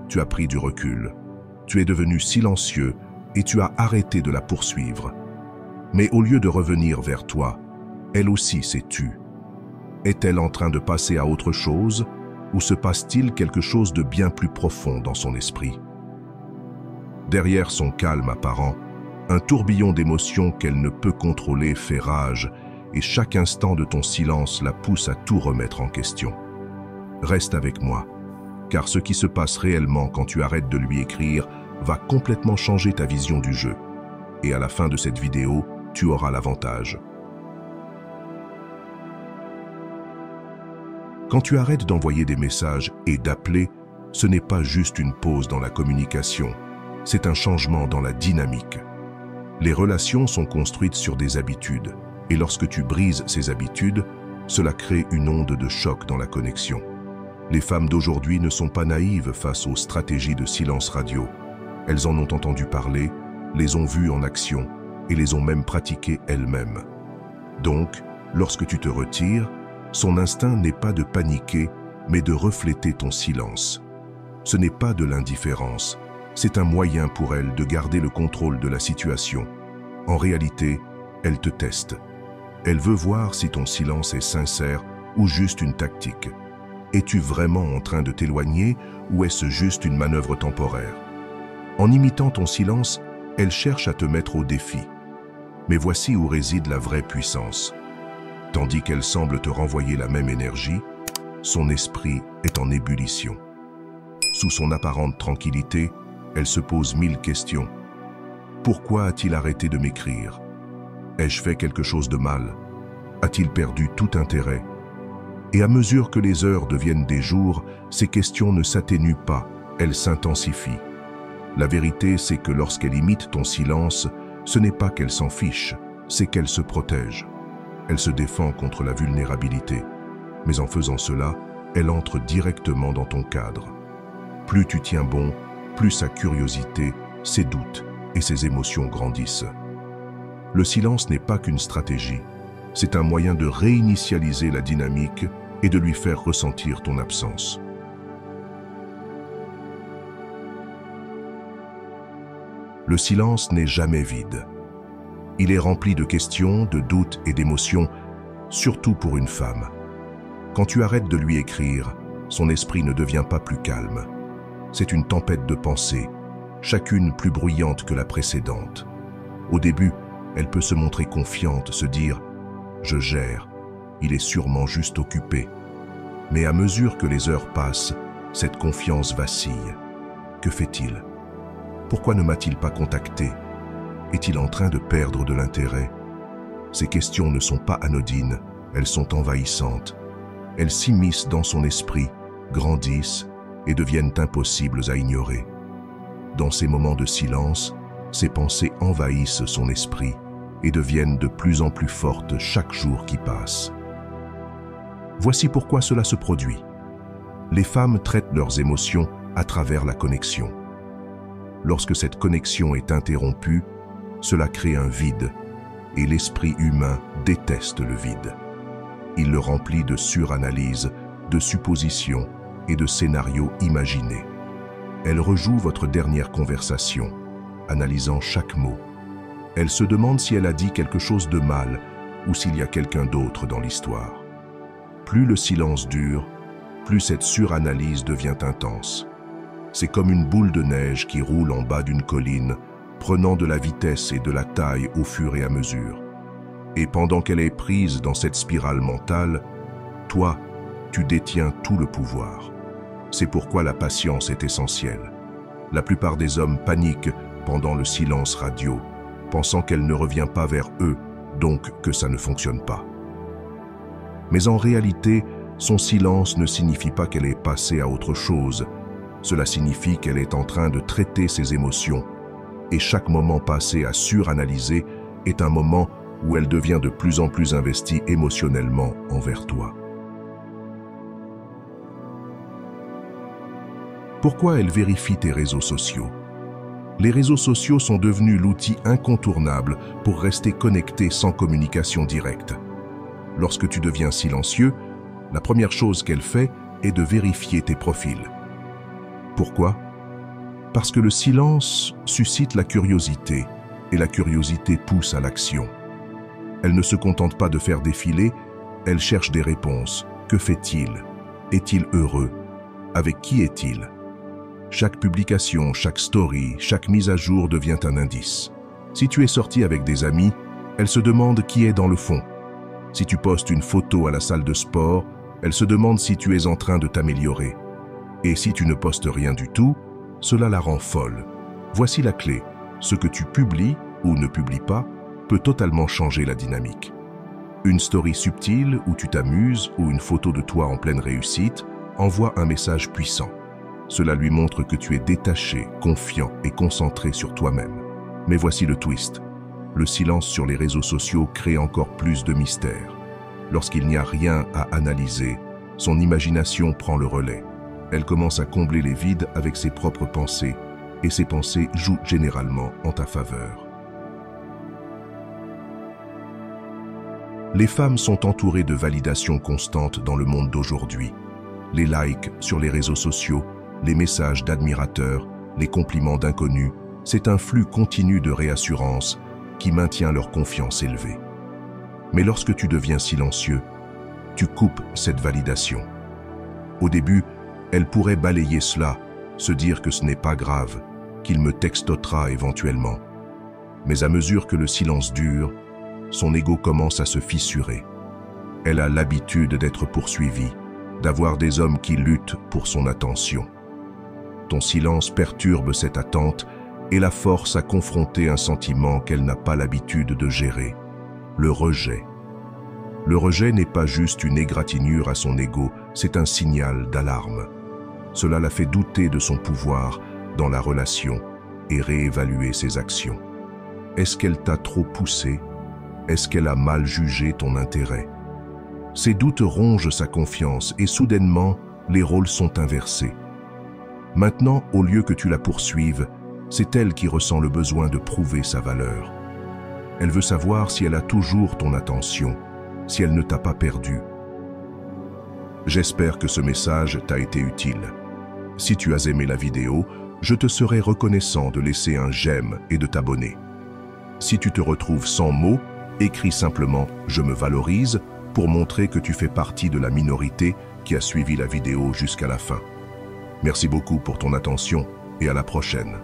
Tu as pris du recul. Tu es devenu silencieux et tu as arrêté de la poursuivre. Mais au lieu de revenir vers toi, elle aussi s'est tue. Est-elle en train de passer à autre chose ou se passe-t-il quelque chose de bien plus profond dans son esprit? Derrière son calme apparent, un tourbillon d'émotions qu'elle ne peut contrôler fait rage et chaque instant de ton silence la pousse à tout remettre en question. Reste avec moi, car ce qui se passe réellement quand tu arrêtes de lui écrire va complètement changer ta vision du jeu. Et à la fin de cette vidéo, tu auras l'avantage. Quand tu arrêtes d'envoyer des messages et d'appeler, ce n'est pas juste une pause dans la communication, c'est un changement dans la dynamique. Les relations sont construites sur des habitudes, et lorsque tu brises ces habitudes, cela crée une onde de choc dans la connexion. Les femmes d'aujourd'hui ne sont pas naïves face aux stratégies de silence radio. Elles en ont entendu parler, les ont vues en action et les ont même pratiquées elles-mêmes. Donc, lorsque tu te retires, son instinct n'est pas de paniquer, mais de refléter ton silence. Ce n'est pas de l'indifférence, c'est un moyen pour elle de garder le contrôle de la situation. En réalité, elle te teste. Elle veut voir si ton silence est sincère ou juste une tactique. Es-tu vraiment en train de t'éloigner ou est-ce juste une manœuvre temporaire? En imitant ton silence, elle cherche à te mettre au défi. Mais voici où réside la vraie puissance. Tandis qu'elle semble te renvoyer la même énergie, son esprit est en ébullition. Sous son apparente tranquillité, elle se pose 1000 questions. Pourquoi a-t-il arrêté de m'écrire? Ai-je fait quelque chose de mal? A-t-il perdu tout intérêt? Et à mesure que les heures deviennent des jours, ces questions ne s'atténuent pas, elles s'intensifient. La vérité, c'est que lorsqu'elle imite ton silence, ce n'est pas qu'elle s'en fiche, c'est qu'elle se protège. Elle se défend contre la vulnérabilité. Mais en faisant cela, elle entre directement dans ton cadre. Plus tu tiens bon, plus sa curiosité, ses doutes et ses émotions grandissent. Le silence n'est pas qu'une stratégie, c'est un moyen de réinitialiser la dynamique et de lui faire ressentir ton absence. Le silence n'est jamais vide. Il est rempli de questions, de doutes et d'émotions, surtout pour une femme. Quand tu arrêtes de lui écrire, son esprit ne devient pas plus calme. C'est une tempête de pensées, chacune plus bruyante que la précédente. Au début, elle peut se montrer confiante, se dire « je gère, il est sûrement juste occupé ». Mais à mesure que les heures passent, cette confiance vacille. Que fait-il? Pourquoi ne m'a-t-il pas contacté? Est-il en train de perdre de l'intérêt? Ces questions ne sont pas anodines, elles sont envahissantes. Elles s'immiscent dans son esprit, grandissent et deviennent impossibles à ignorer. Dans ces moments de silence, ces pensées envahissent son esprit et deviennent de plus en plus fortes chaque jour qui passe. Voici pourquoi cela se produit. Les femmes traitent leurs émotions à travers la connexion. Lorsque cette connexion est interrompue, cela crée un vide, et l'esprit humain déteste le vide. Il le remplit de suranalyse, de suppositions et de scénarios imaginés. Elle rejoue votre dernière conversation, analysant chaque mot. Elle se demande si elle a dit quelque chose de mal ou s'il y a quelqu'un d'autre dans l'histoire. Plus le silence dure, plus cette suranalyse devient intense. C'est comme une boule de neige qui roule en bas d'une colline, prenant de la vitesse et de la taille au fur et à mesure. Et pendant qu'elle est prise dans cette spirale mentale, toi, tu détiens tout le pouvoir. C'est pourquoi la patience est essentielle. La plupart des hommes paniquent pendant le silence radio, pensant qu'elle ne revient pas vers eux, donc que ça ne fonctionne pas. Mais en réalité, son silence ne signifie pas qu'elle est passée à autre chose. Cela signifie qu'elle est en train de traiter ses émotions. Et chaque moment passé à suranalyser est un moment où elle devient de plus en plus investie émotionnellement envers toi. Pourquoi elle vérifie tes réseaux sociaux? Les réseaux sociaux sont devenus l'outil incontournable pour rester connecté sans communication directe. Lorsque tu deviens silencieux, la première chose qu'elle fait est de vérifier tes profils. Pourquoi? Parce que le silence suscite la curiosité, et la curiosité pousse à l'action. Elle ne se contente pas de faire défiler, elle cherche des réponses. Que fait-il? Est-il heureux? Avec qui est-il? Chaque publication, chaque story, chaque mise à jour devient un indice. Si tu es sorti avec des amis, elle se demande qui est dans le fond. Si tu postes une photo à la salle de sport, elle se demande si tu es en train de t'améliorer. Et si tu ne postes rien du tout, cela la rend folle. Voici la clé. Ce que tu publies ou ne publies pas peut totalement changer la dynamique. Une story subtile où tu t'amuses ou une photo de toi en pleine réussite envoie un message puissant. Cela lui montre que tu es détaché, confiant et concentré sur toi-même. Mais voici le twist. Le silence sur les réseaux sociaux crée encore plus de mystère. Lorsqu'il n'y a rien à analyser, son imagination prend le relais. Elle commence à combler les vides avec ses propres pensées, et ces pensées jouent généralement en ta faveur. Les femmes sont entourées de validations constantes dans le monde d'aujourd'hui. Les likes sur les réseaux sociaux, les messages d'admirateurs, les compliments d'inconnus, c'est un flux continu de réassurance qui maintient leur confiance élevée. Mais lorsque tu deviens silencieux, tu coupes cette validation. Au début, elle pourrait balayer cela, se dire que ce n'est pas grave, qu'il me textotera éventuellement. Mais à mesure que le silence dure, son ego commence à se fissurer. Elle a l'habitude d'être poursuivie, d'avoir des hommes qui luttent pour son attention. Ton silence perturbe cette attente et la force à confronter un sentiment qu'elle n'a pas l'habitude de gérer, le rejet. Le rejet n'est pas juste une égratignure à son ego, c'est un signal d'alarme. Cela la fait douter de son pouvoir dans la relation et réévaluer ses actions. Est-ce qu'elle t'a trop poussé? Est-ce qu'elle a mal jugé ton intérêt? Ces doutes rongent sa confiance et soudainement, les rôles sont inversés. Maintenant, au lieu que tu la poursuives, c'est elle qui ressent le besoin de prouver sa valeur. Elle veut savoir si elle a toujours ton attention, si elle ne t'a pas perdu. J'espère que ce message t'a été utile. Si tu as aimé la vidéo, je te serai reconnaissant de laisser un j'aime et de t'abonner. Si tu te retrouves sans mots, écris simplement « Je me valorise » pour montrer que tu fais partie de la minorité qui a suivi la vidéo jusqu'à la fin. Merci beaucoup pour ton attention et à la prochaine.